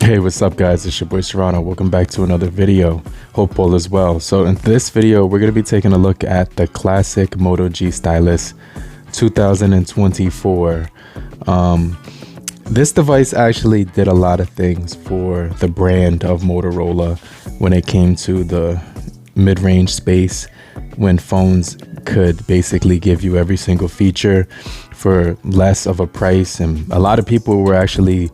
Hey, what's up guys, it's your boy Serrano. Welcome back to another video. Hope all is well. So in this video we're going to be taking a look at the classic Moto G Stylus 2024. This device actually did a lot of things for the brand of Motorola when it came to the mid-range space, when phones could basically give you every single feature for less of a price. And a lot of people were actually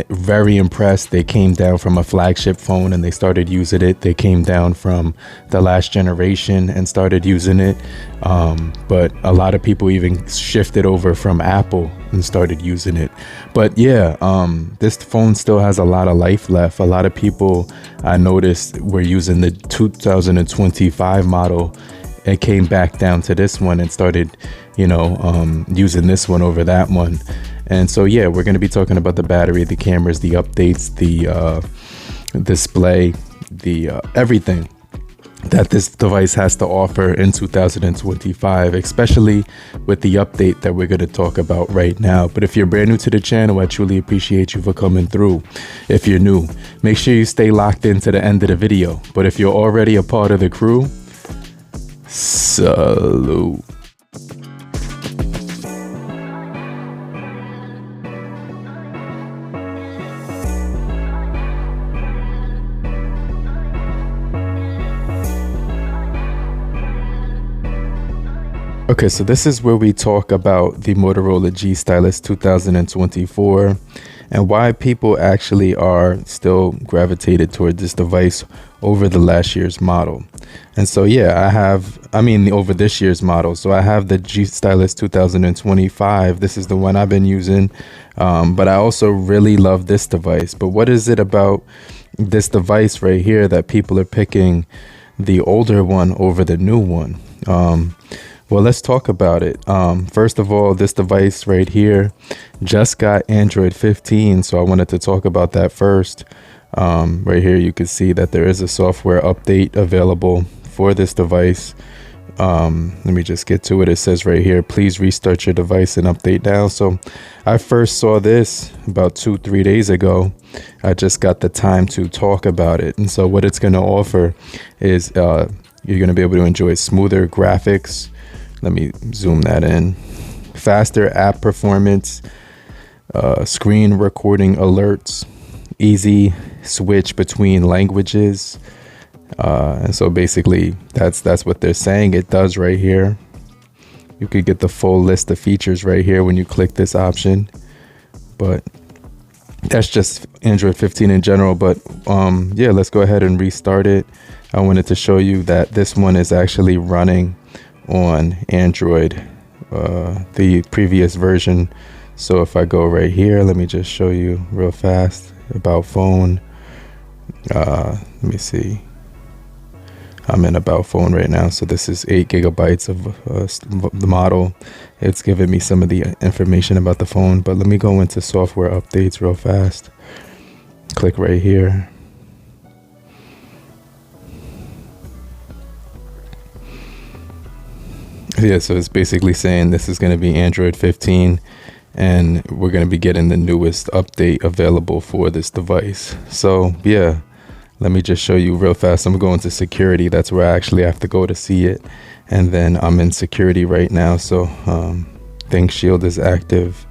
very impressed. They came down from a flagship phone and they started using it. They came down from the last generation and started using it. But a lot of people even shifted over from Apple and started using it. But yeah, this phone still has a lot of life left. A lot of people I noticed were using the 2025 model and came back down to this one and started, using this one over that one. And so, yeah, we're going to be talking about the battery, the cameras, the updates, the display, the everything that this device has to offer in 2025, especially with the update that we're going to talk about right now. But if you're brand new to the channel, I truly appreciate you for coming through. If you're new, make sure you stay locked into the end of the video. But if you're already a part of the crew, salute. Okay, so this is where we talk about the Motorola G Stylus 2024 and why people actually are still gravitated toward this device over the last year's model. And so, yeah, over this year's model. So I have the G Stylus 2025. This is the one I've been using. But I also really love this device. But what is it about this device right here that people are picking the older one over the new one? Well, let's talk about it. First of all, this device right here just got Android 15, so I wanted to talk about that first. Right here, you can see that there is a software update available for this device. Let me just get to it. It says right here, please restart your device and update now. So I first saw this about 2-3 days ago. I just got the time to talk about it. And so what it's going to offer is you're going to be able to enjoy smoother graphics. Let me zoom that in. Faster app performance, screen recording alerts, easy switch between languages. And so basically that's what they're saying it does right here. You could get the full list of features right here when you click this option. But that's just Android 15 in general. But yeah, let's go ahead and restart it. I wanted to show you that this one is actually running on Android, the previous version. So if I go right here, let me just show you real fast about phone. Let me see. I'm in about phone right now. So this is 8 gigabytes of the model. It's giving me some of the information about the phone, but let me go into software updates real fast. Click right here. Yeah, so it's basically saying this is going to be Android 15 and we're going to be getting the newest update available for this device. So yeah, let me just show you real fast. I'm going to security. That's where I actually have to go to see it. And then I'm in security right now. So Think Shield is active.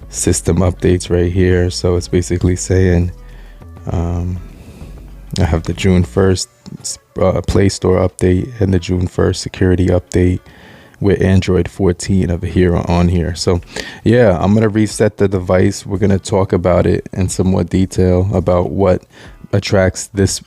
System updates right here. So it's basically saying I have the June 1st Play Store update and the June 1st security update with Android 14 over here on here. So yeah, I'm going to reset the device. We're going to talk about it in some more detail about what attracts this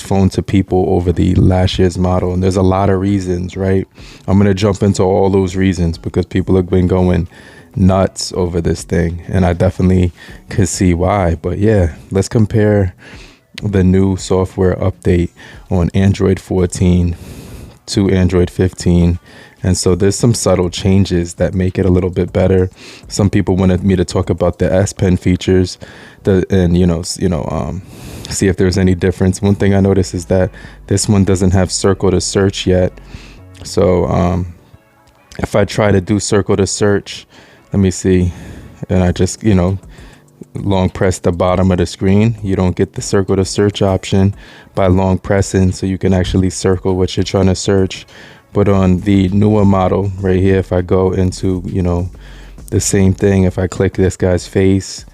phone to people over the last year's model. And there's a lot of reasons, right? I'm going to jump into all those reasons because people have been going nuts over this thing. And I definitely could see why. But yeah, let's compare the new software update on Android 14 to Android 15. And so there's some subtle changes that make it a little bit better. Some people wanted me to talk about the S Pen features and see if there's any difference. One thing I noticed is that this one doesn't have circle to search yet. So if I try to do circle to search, let me see, and I just long press the bottom of the screen. You don't get the circle to search option by long pressing, so you can actually circle what you're trying to search. But on the newer model right here, if I go into, the same thing, if I click this guy's face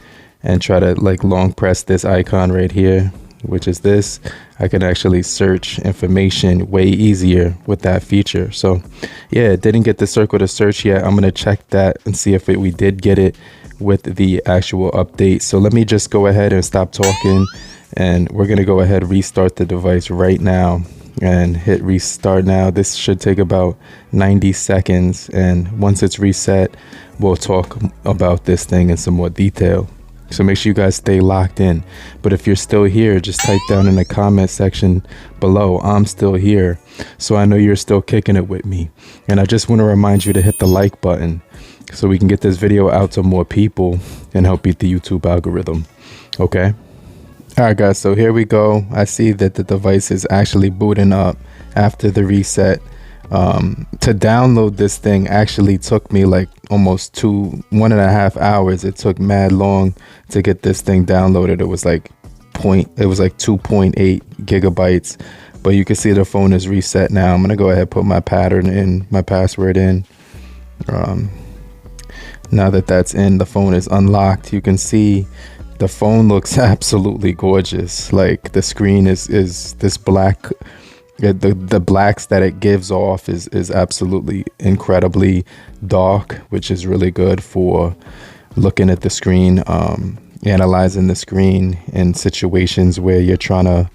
and try to like long press this icon right here, which is this, I can actually search information way easier with that feature. So yeah, it didn't get the circle to search yet. I'm gonna check that and see if we did get it with the actual update. So let me just go ahead and stop talking, and we're gonna go ahead and restart the device right now and hit restart now. This should take about 90 seconds, and once it's reset, we'll talk about this thing in some more detail. So make sure you guys stay locked in. But if you're still here, just type down in the comment section below, I'm still here, so I know you're still kicking it with me. And I just want to remind you to hit the like button so we can get this video out to more people and help beat the YouTube algorithm. Okay. All right, guys, so here we go. I see that the device is actually booting up after the reset. To download this thing actually took me like almost 1.5 hours. It took mad long to get this thing downloaded. It was like 2.8 gigabytes, but you can see the phone is reset now. I'm gonna go ahead and put my password in. Now that that's in, the phone is unlocked. You can see the phone looks absolutely gorgeous. Like the screen is this black. The blacks that it gives off is absolutely incredibly dark, which is really good for looking at the screen, analyzing the screen in situations where you're trying to,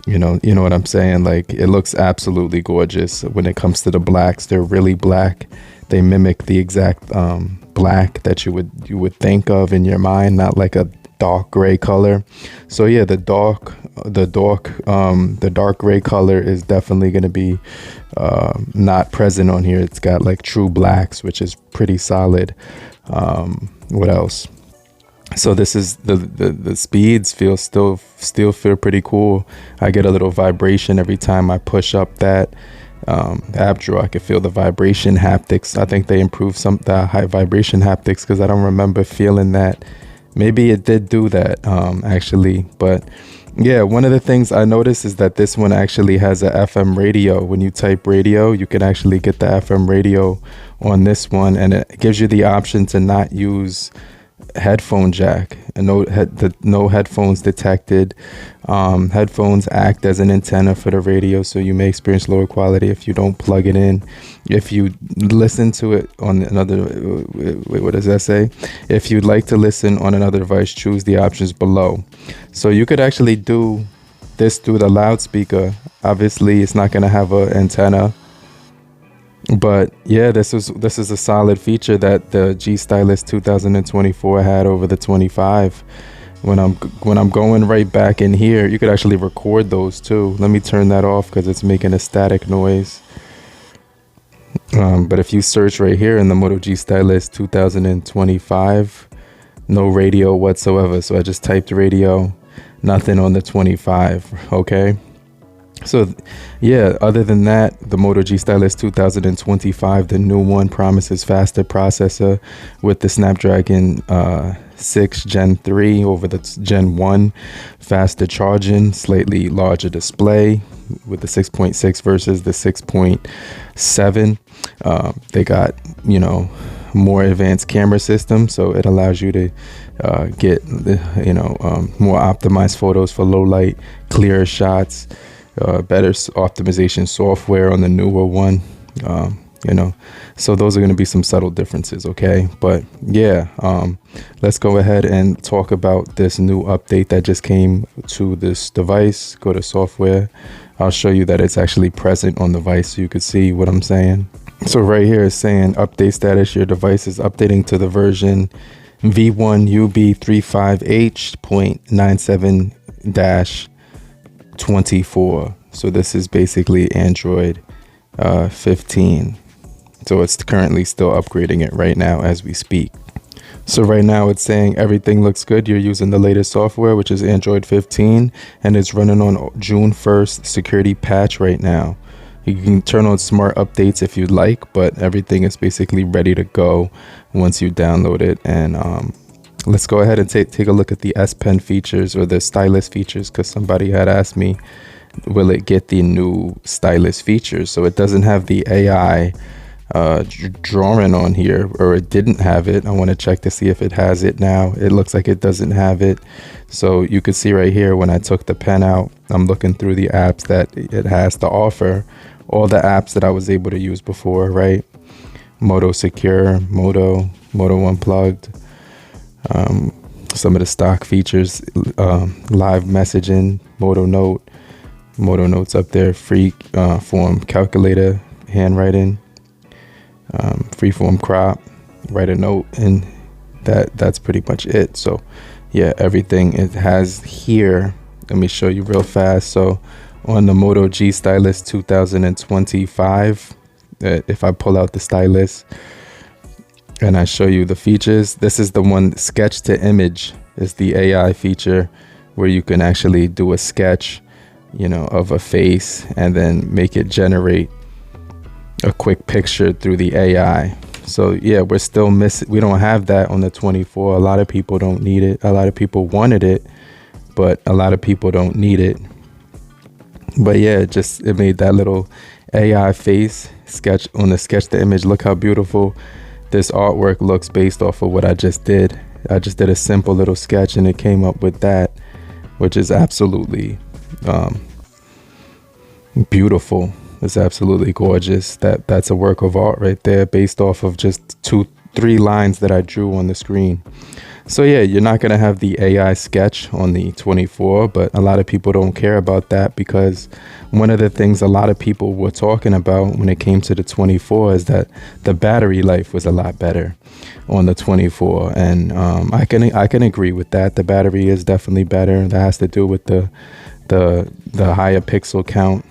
you know what I'm saying? Like, it looks absolutely gorgeous. When it comes to the blacks, they're really black. They mimic the exact black that you would think of in your mind, not like a dark gray color. So yeah, the dark gray color is definitely going to be not present on here. It's got like true blacks, which is pretty solid. What else? So this is the speeds still feel pretty cool. I get a little vibration every time I push up that app drawer. I can feel the vibration haptics. I think they improved the high vibration haptics, because I don't remember feeling that. Maybe it did do that actually, but yeah, one of the things I noticed is that this one actually has a FM radio. When you type radio, you can actually get the FM radio on this one, and it gives you the option to not use headphone jack, and no headphones detected. Headphones act as an antenna for the radio, so you may experience lower quality if you don't plug it in. If you listen to it on another, what does that say? If you'd like to listen on another device, choose the options below. So you could actually do this through the loudspeaker. Obviously it's not going to have an antenna, but yeah, this is a solid feature that the G Stylus 2024 had over the 25. When I'm going right back in here, you could actually record those too. Let me turn that off because it's making a static noise. But if you search right here in the Moto G Stylus 2025, no radio whatsoever. So I just typed radio, nothing on the 25. Okay. So yeah, other than that, the Moto G Stylus 2025, the new one, promises faster processor with the Snapdragon 6 Gen 3 over the Gen 1, faster charging, slightly larger display with the 6.6 versus the 6.7. They got, more advanced camera system, so it allows you to get more optimized photos for low light, clearer shots. Better optimization software on the newer one, so those are going to be some subtle differences. Okay, but yeah, let's go ahead and talk about this new update that just came to this device. Go to software. I'll show you that it's actually present on the device so you could see what I'm saying. So right here is saying update status. Your device is updating to the version V1 UB35H.97- 24. So this is basically Android 15. So it's currently still upgrading it right now as we speak. So right now it's saying everything looks good. You're using the latest software, which is Android 15, and it's running on June 1st security patch right now. You can turn on smart updates if you'd like, but everything is basically ready to go once you download it. And Let's go ahead and take a look at the S Pen features or the stylus features, because somebody had asked me, will it get the new stylus features? So it doesn't have the AI drawing on here, or it didn't have it. I want to check to see if it has it now. It looks like it doesn't have it. So you can see right here, when I took the pen out, I'm looking through the apps that it has to offer, all the apps that I was able to use before, right? Moto Secure, Moto Unplugged, some of the stock features, live messaging, Moto Notes up there, free form calculator, handwriting, freeform crop, write a note, and that's pretty much it. So yeah, everything it has here. Let me show you real fast. So on the Moto G Stylus 2025, if I pull out the stylus and I show you the features, this is the one, sketch to image is the AI feature, where you can actually do a sketch, you know, of a face and then make it generate a quick picture through the AI. So yeah, we're still missing, we don't have that on the 24. A lot of people don't need it. A lot of people wanted it, but a lot of people don't need it. But yeah, it made that little AI face sketch on the sketch to image. Look how beautiful this artwork looks based off of what I just did. I just did a simple little sketch and it came up with that, which is absolutely beautiful. It's absolutely gorgeous. That's a work of art right there, based off of just 2-3 lines that I drew on the screen. So yeah, you're not going to have the AI sketch on the 24, but a lot of people don't care about that, because one of the things a lot of people were talking about when it came to the 24 is that the battery life was a lot better on the 24. And I can agree with that. The battery is definitely better. That has to do with the higher pixel count.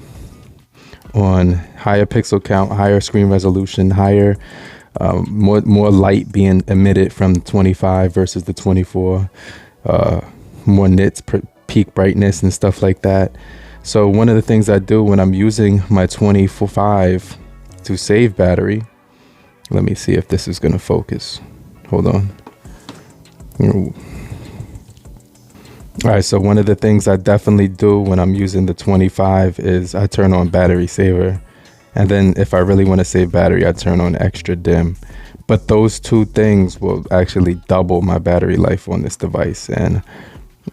On higher pixel count, higher screen resolution, higher more light being emitted from the 25 versus the 24, more nits per peak brightness and stuff like that. So one of the things I do when I'm using my 25 to save battery, let me see if this is going to focus. Hold on. All right, so one of the things I definitely do when I'm using the 25 is I turn on battery saver. And then if I really want to save battery, I turn on extra dim. But those two things will actually double my battery life on this device. And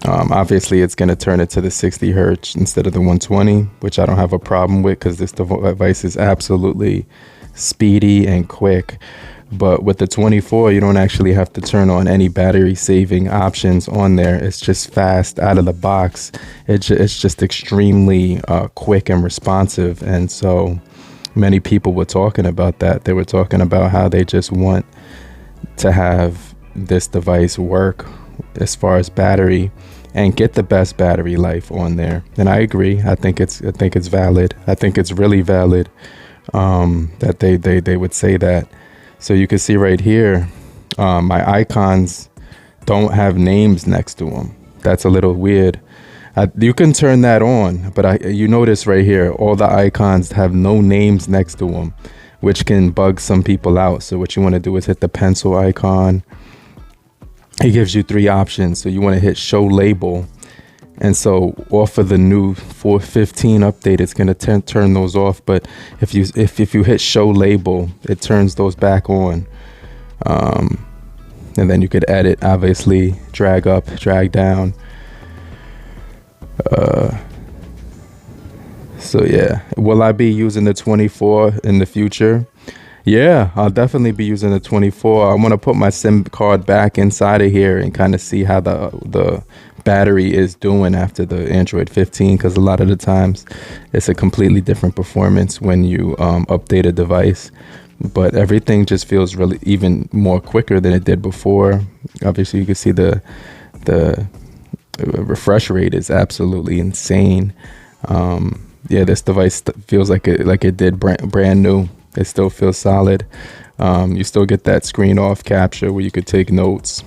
obviously it's going to turn it to the 60 hertz instead of the 120, which I don't have a problem with, because this device is absolutely speedy and quick. But with the 24, you don't actually have to turn on any battery saving options on there. It's just fast out of the box. It's just extremely quick and responsive. And so many people were talking about that. They were talking about how they just want to have this device work as far as battery and get the best battery life on there. And I agree. I think it's valid. I think it's really valid that they would say that. So you can see right here, my icons don't have names next to them. That's a little weird. You can turn that on, but you notice right here, all the icons have no names next to them, which can bug some people out. So what you want to do is hit the pencil icon. It gives you 3 options. So you want to hit show label. And so off of the new 4.15 update, it's going to turn those off. But if you hit show label, it turns those back on. And then you could edit, obviously, drag up, drag down. So yeah, will I be using the 24 in the future? Yeah, I'll definitely be using the 24. I want to put my SIM card back inside of here and kind of see how the battery is doing after the Android 15, because a lot of the times it's a completely different performance when you update a device. But everything just feels really even more quicker than it did before. Obviously, you can see the refresh rate is absolutely insane. Yeah, this device feels like it did brand new. It still feels solid. You still get that screen off capture where you could take notes.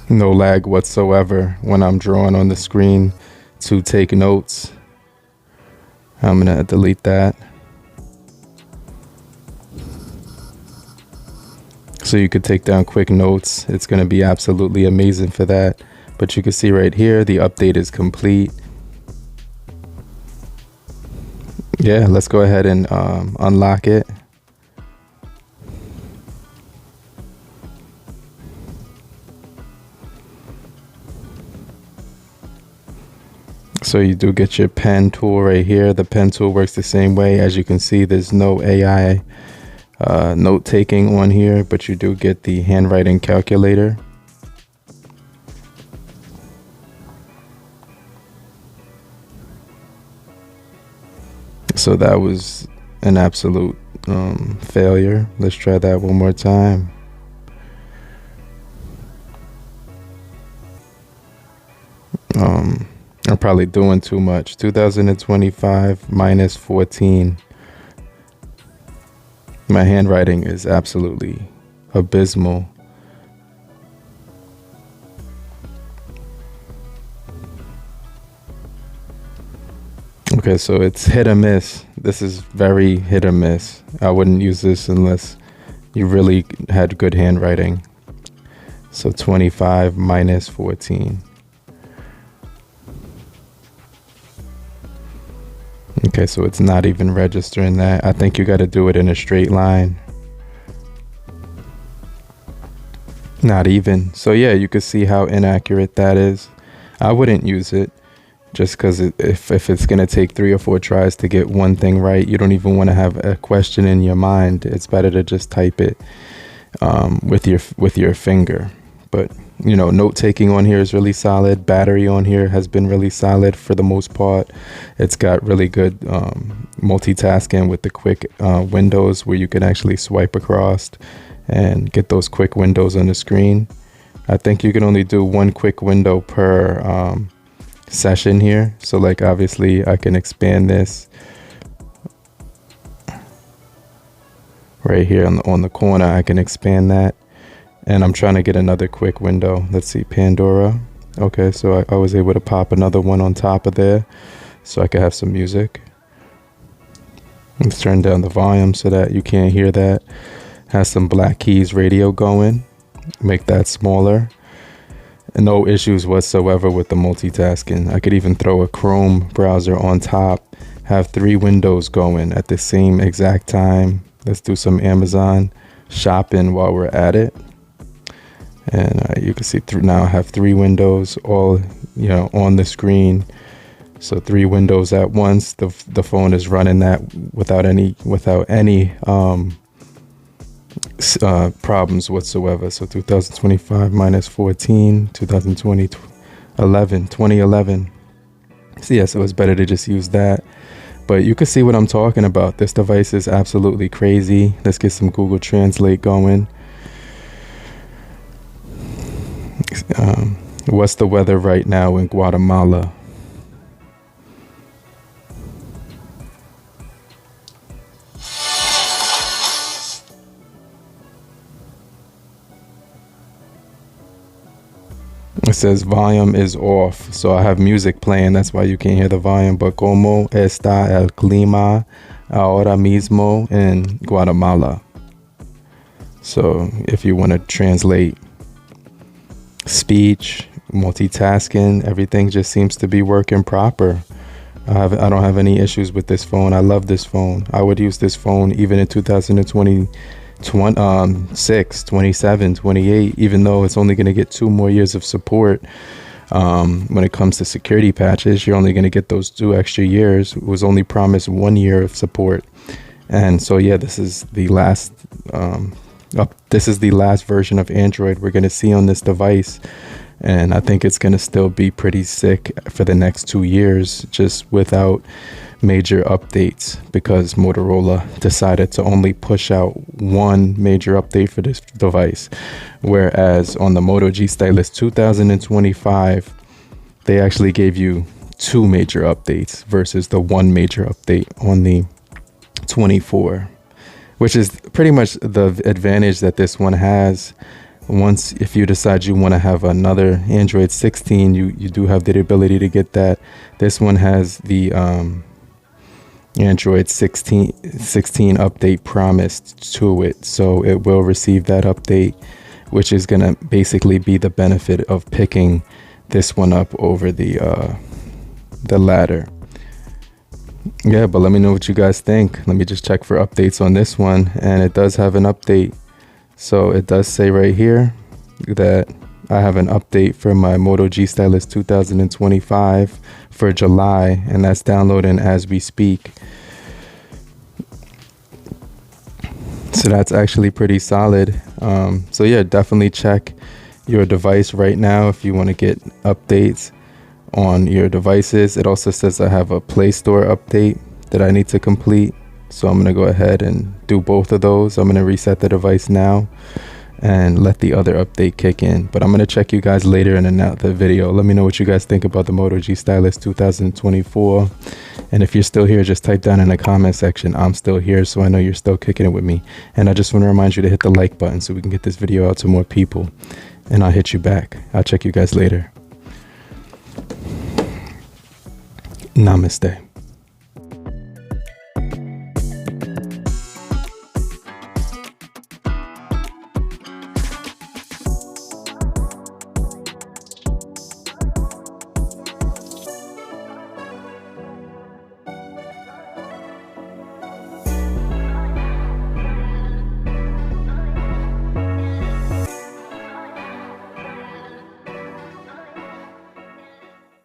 No lag whatsoever when I'm drawing on the screen to take notes. I'm gonna delete that. So you could take down quick notes. It's going to be absolutely amazing for that. But you can see right here, the update is complete. Yeah, let's go ahead and unlock it. So you do get your pen tool right here. The pen tool works the same way. As you can see, there's no AI note taking on here, but you do get the handwriting calculator. So that was an absolute failure. Let's try that one more time. I'm probably doing too much. 2025 minus 14. My handwriting is absolutely abysmal. Okay, so it's hit or miss. This is very hit or miss. I wouldn't use this unless you really had good handwriting. So 25 minus 14. Okay, so it's not even registering that. I think you got to do it in a straight line. Not even. So yeah, you can see how inaccurate that is. I wouldn't use it just because if it's going to take 3 or 4 tries to get one thing right, you don't even want to have a question in your mind. It's better to just type it with your finger. But you know, note taking on here is really solid. Battery on here has been really solid for the most part. It's got really good multitasking with the quick windows where you can actually swipe across and get those quick windows on the screen. I think you can only do one quick window per session here. So like obviously I can expand this right here on the corner. I can expand that. And I'm trying to get another quick window. Let's see, Pandora. Okay, so I was able to pop another one on top of there so I could have some music. Let's turn down the volume so that you can't hear that. Has some Black Keys radio going. Make that smaller. And no issues whatsoever with the multitasking. I could even throw a Chrome browser on top. Have 3 windows going at the same exact time. Let's do some Amazon shopping while we're at it. And you can see now I have 3 windows all, you know, on the screen. So 3 windows at once. The phone is running that without any problems whatsoever. So 2025 minus 14, 2011. So yeah, so it's better to just use that. But you can see what I'm talking about. This device is absolutely crazy. Let's get some Google Translate going. What's the weather right now in Guatemala? It says volume is off, so I have music playing. That's why you can't hear the volume. But ¿cómo está el clima ahora mismo en Guatemala? So if you want to translate speech, multitasking, everything just seems to be working proper. I don't have any issues with this phone. I love this phone. I would use this phone even in 2026, 27, 28, even though it's only going to get 2 more years of support. When it comes to security patches, you're only going to get those 2 extra years. It was only promised 1 year of support. And so yeah, this is the last version of Android we're going to see on this device. And I think it's going to still be pretty sick for the next 2 years, just without major updates, because Motorola decided to only push out 1 major update for this device. Whereas on the Moto G Stylus 2025, they actually gave you 2 major updates versus the 1 major update on the 24, which is pretty much the advantage that this one has. Once, if you decide you want to have another Android 16, you do have the ability to get that. This one has the Android 16 update promised to it. So it will receive that update, which is going to basically be the benefit of picking this one up over the Latte. Yeah, but let me know what you guys think. Let me just check for updates on this one, and it does have an update. So it does say right here that I have an update for my Moto G Stylus 2025 for July, and that's downloading as we speak. So that's actually pretty solid. So yeah, definitely check your device right now if you want to get updates on your devices. It also says I have a Play Store update that I need to complete. So I'm going to go ahead and do both of those. I'm going to reset the device now and let the other update kick in. But I'm going to check you guys later in the video. Let me know what you guys think about the Moto G Stylus 2024. And if you're still here, just type down in the comment section, I'm still here, so I know you're still kicking it with me. And I just want to remind you to hit the like button so we can get this video out to more people. And I'll hit you back. I'll check you guys later. Namaste.